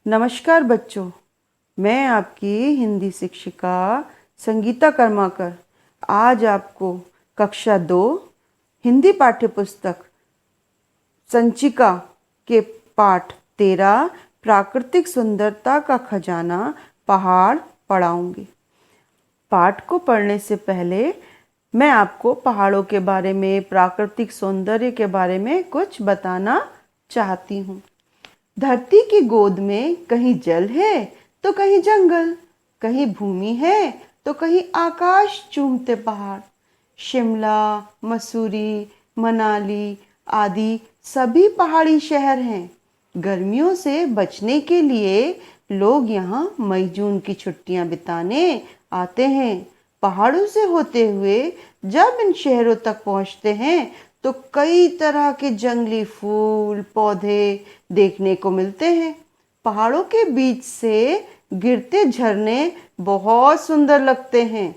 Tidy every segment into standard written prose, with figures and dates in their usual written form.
नमस्कार बच्चों, मैं आपकी हिंदी शिक्षिका संगीता कर्माकर आज आपको कक्षा 2 हिंदी पाठ्यपुस्तक संचिका के पाठ 13 प्राकृतिक सुंदरता का खजाना पहाड़ पढ़ाऊंगी। पाठ को पढ़ने से पहले मैं आपको पहाड़ों के बारे में, प्राकृतिक सौंदर्य के बारे में कुछ बताना चाहती हूँ। धरती की गोद में कहीं जल है तो कहीं जंगल, कहीं भूमि है तो कहीं आकाश चूमते पहाड़। शिमला, मसूरी, मनाली आदि सभी पहाड़ी शहर हैं। गर्मियों से बचने के लिए लोग यहाँ मई जून की छुट्टियां बिताने आते हैं। पहाड़ों से होते हुए जब इन शहरों तक पहुँचते हैं तो कई तरह के जंगली फूल पौधे देखने को मिलते हैं। पहाड़ों के बीच से गिरते झरने बहुत सुंदर लगते हैं।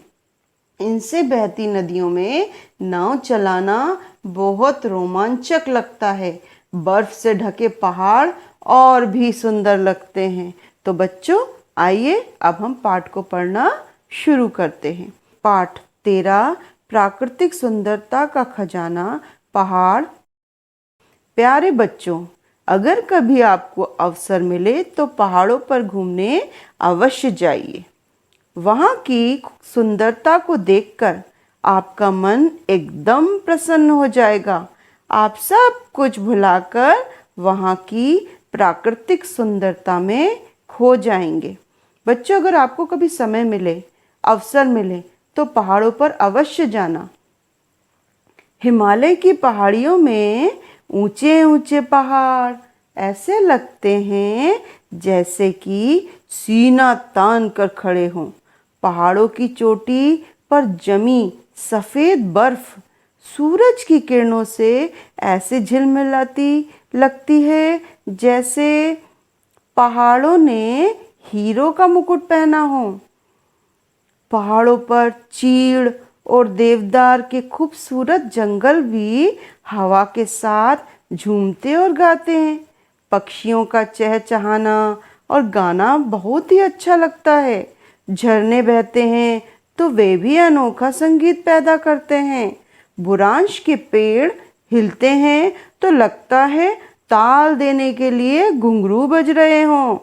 इनसे बहती नदियों में नाव चलाना बहुत रोमांचक लगता है। बर्फ से ढके पहाड़ और भी सुंदर लगते हैं। तो बच्चों, आइए अब हम पाठ को पढ़ना शुरू करते हैं। पाठ 13 प्राकृतिक सुंदरता का खजाना पहाड़। प्यारे बच्चों, अगर कभी आपको अवसर मिले तो पहाड़ों पर घूमने अवश्य जाइए। वहाँ की सुंदरता को देखकर आपका मन एकदम प्रसन्न हो जाएगा। आप सब कुछ भुलाकर वहाँ की प्राकृतिक सुंदरता में खो जाएंगे। बच्चों, अगर आपको कभी समय मिले, अवसर मिले तो पहाड़ों पर अवश्य जाना। हिमालय की पहाड़ियों में ऊंचे ऊंचे पहाड़ ऐसे लगते हैं जैसे कि सीना तान कर खड़े हों। पहाड़ों की चोटी पर जमी सफेद बर्फ सूरज की किरणों से ऐसे झिलमिलाती लगती है जैसे पहाड़ों ने हीरो का मुकुट पहना हो। पहाड़ों पर चीड़ और देवदार के खूबसूरत जंगल भी हवा के साथ झूमते और गाते हैं। पक्षियों का चहचहाना और गाना बहुत ही अच्छा लगता है। झरने बहते हैं तो वे भी अनोखा संगीत पैदा करते हैं। बुरांश के पेड़ हिलते हैं तो लगता है ताल देने के लिए घुंघरू बज रहे हों।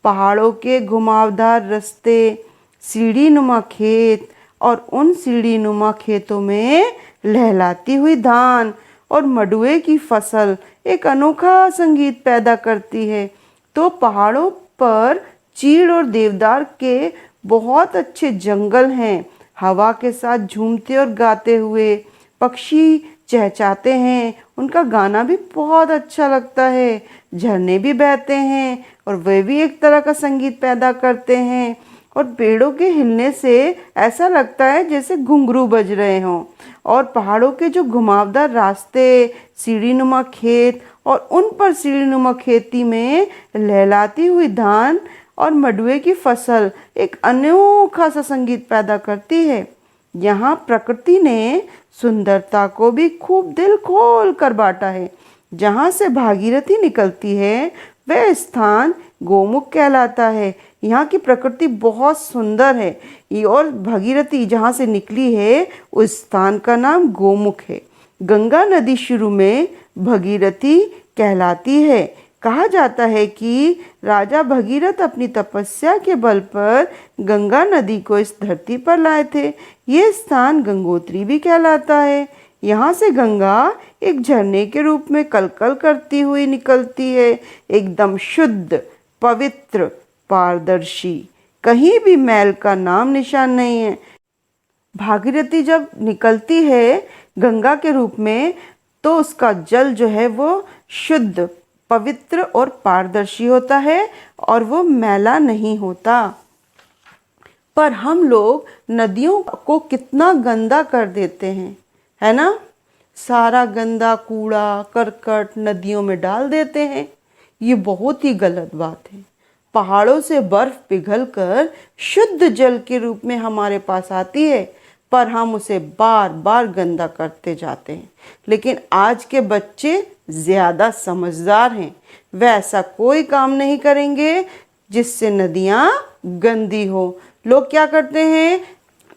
पहाड़ों के घुमावदार रास्ते, सीढ़ी नुमा खेत और उन सीढ़ी नुमा खेतों में लहलाती हुई धान और मडुए की फसल एक अनोखा संगीत पैदा करती है। तो पहाड़ों पर चीड़ और देवदार के बहुत अच्छे जंगल हैं। हवा के साथ झूमते और गाते हुए पक्षी चहचहाते हैं। उनका गाना भी बहुत अच्छा लगता है। झरने भी बहते हैं और वे भी एक तरह का संगीत पैदा करते हैं। और पेड़ों के हिलने से ऐसा लगता है जैसे घुंघरू बज रहे हों। और पहाड़ों के जो घुमावदार रास्ते, सीढ़ीनुमा खेत और उन पर सीढ़ीनुमा खेती में लहलाती हुई धान और मडुए की फसल एक अनोखा सा संगीत पैदा करती है। यहाँ प्रकृति ने सुंदरता को भी खूब दिल खोल कर बांटा है। जहाँ से भागीरथी निकलती है वह स्थान गोमुख कहलाता है। यहाँ की प्रकृति बहुत सुंदर है। ये और भागीरथी जहाँ से निकली है उस स्थान का नाम गोमुख है। गंगा नदी शुरू में भगीरथी कहलाती है। कहा जाता है कि राजा भगीरथ अपनी तपस्या के बल पर गंगा नदी को इस धरती पर लाए थे। ये स्थान गंगोत्री भी कहलाता है। यहाँ से गंगा एक झरने के रूप में कलकल करती हुई निकलती है, एकदम शुद्ध, पवित्र, पारदर्शी। कहीं भी मैल का नाम निशान नहीं है। भागीरथी जब निकलती है गंगा के रूप में तो उसका जल जो है वो शुद्ध, पवित्र और पारदर्शी होता है और वो मैला नहीं होता। पर हम लोग नदियों को कितना गंदा कर देते हैं, है ना? सारा गंदा कूड़ा करकट नदियों में डाल देते हैं। ये बहुत ही गलत बात है। पहाड़ों से बर्फ पिघलकर शुद्ध जल के रूप में हमारे पास आती है, पर हम उसे बार बार गंदा करते जाते हैं। लेकिन आज के बच्चे ज़्यादा समझदार हैं। वे ऐसा कोई काम नहीं करेंगे जिससे नदियाँ गंदी हो। लोग क्या करते हैं,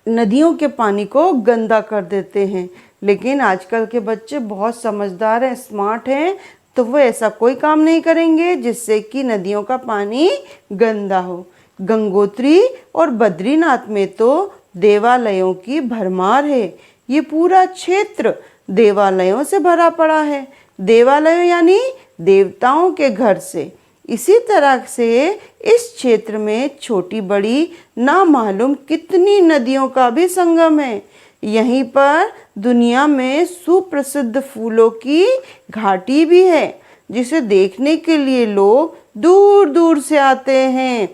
नदियों के पानी को गंदा कर देते हैं, लेकिन आजकल के बच्चे बहुत समझदार हैं, स्मार्ट हैं, तो वो ऐसा कोई काम नहीं करेंगे जिससे कि नदियों का पानी गंदा हो। गंगोत्री और बद्रीनाथ में तो देवालयों की भरमार है। ये पूरा क्षेत्र देवालयों से भरा पड़ा है। देवालय यानी देवताओं के घर से। इसी तरह से इस क्षेत्र में छोटी बड़ी ना मालूम कितनी नदियों का भी संगम है। यहीं पर दुनिया में सुप्रसिद्ध फूलों की घाटी भी है, जिसे देखने के लिए लोग दूर दूर से आते हैं।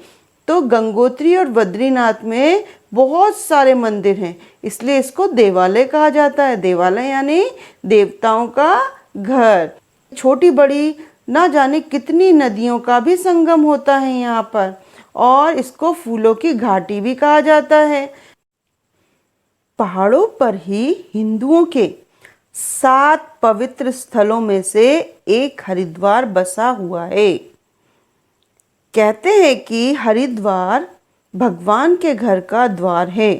तो गंगोत्री और बद्रीनाथ में बहुत सारे मंदिर हैं, इसलिए इसको देवालय कहा जाता है। देवालय यानी देवताओं का घर। छोटी बड़ी ना जाने कितनी नदियों का भी संगम होता है यहाँ पर, और इसको फूलों की घाटी भी कहा जाता है। पहाड़ों पर ही हिंदुओं के 7 पवित्र स्थलों में से एक हरिद्वार बसा हुआ है। कहते हैं कि हरिद्वार भगवान के घर का द्वार है।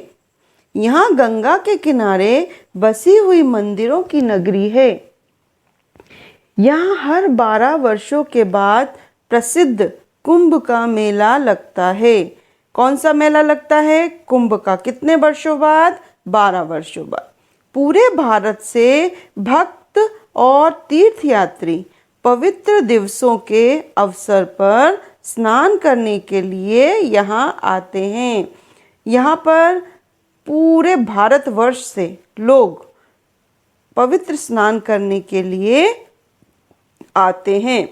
यहाँ गंगा के किनारे बसी हुई मंदिरों की नगरी है। यहाँ हर 12 वर्षों के बाद प्रसिद्ध कुंभ का मेला लगता है। कौन सा मेला लगता है? कुंभ का। कितने वर्षों बाद? 12 वर्षों बाद। पूरे भारत से भक्त और तीर्थयात्री पवित्र दिवसों के अवसर पर स्नान करने के लिए यहाँ आते हैं। यहाँ पर पूरे भारतवर्ष से लोग पवित्र स्नान करने के लिए आते हैं।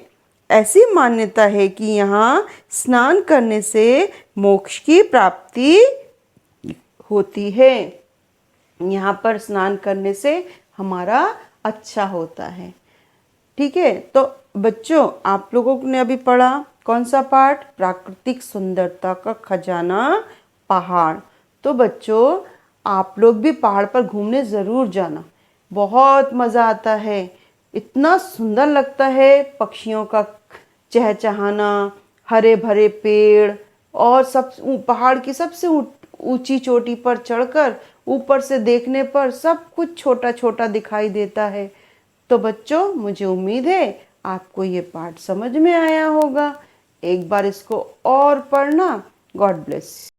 ऐसी मान्यता है कि यहाँ स्नान करने से मोक्ष की प्राप्ति होती है। यहाँ पर स्नान करने से हमारा अच्छा होता है। ठीक है, तो बच्चों आप लोगों ने अभी पढ़ा कौन सा पाठ? प्राकृतिक सुंदरता का खजाना पहाड़। तो बच्चों आप लोग भी पहाड़ पर घूमने ज़रूर जाना, बहुत मज़ा आता है। इतना सुंदर लगता है, पक्षियों का चहचहाना, हरे भरे पेड़, और सब पहाड़ की सबसे ऊंची चोटी पर चढ़कर ऊपर से देखने पर सब कुछ छोटा छोटा दिखाई देता है। तो बच्चों मुझे उम्मीद है आपको ये पाठ समझ में आया होगा। एक बार इसको और पढ़ना। God bless.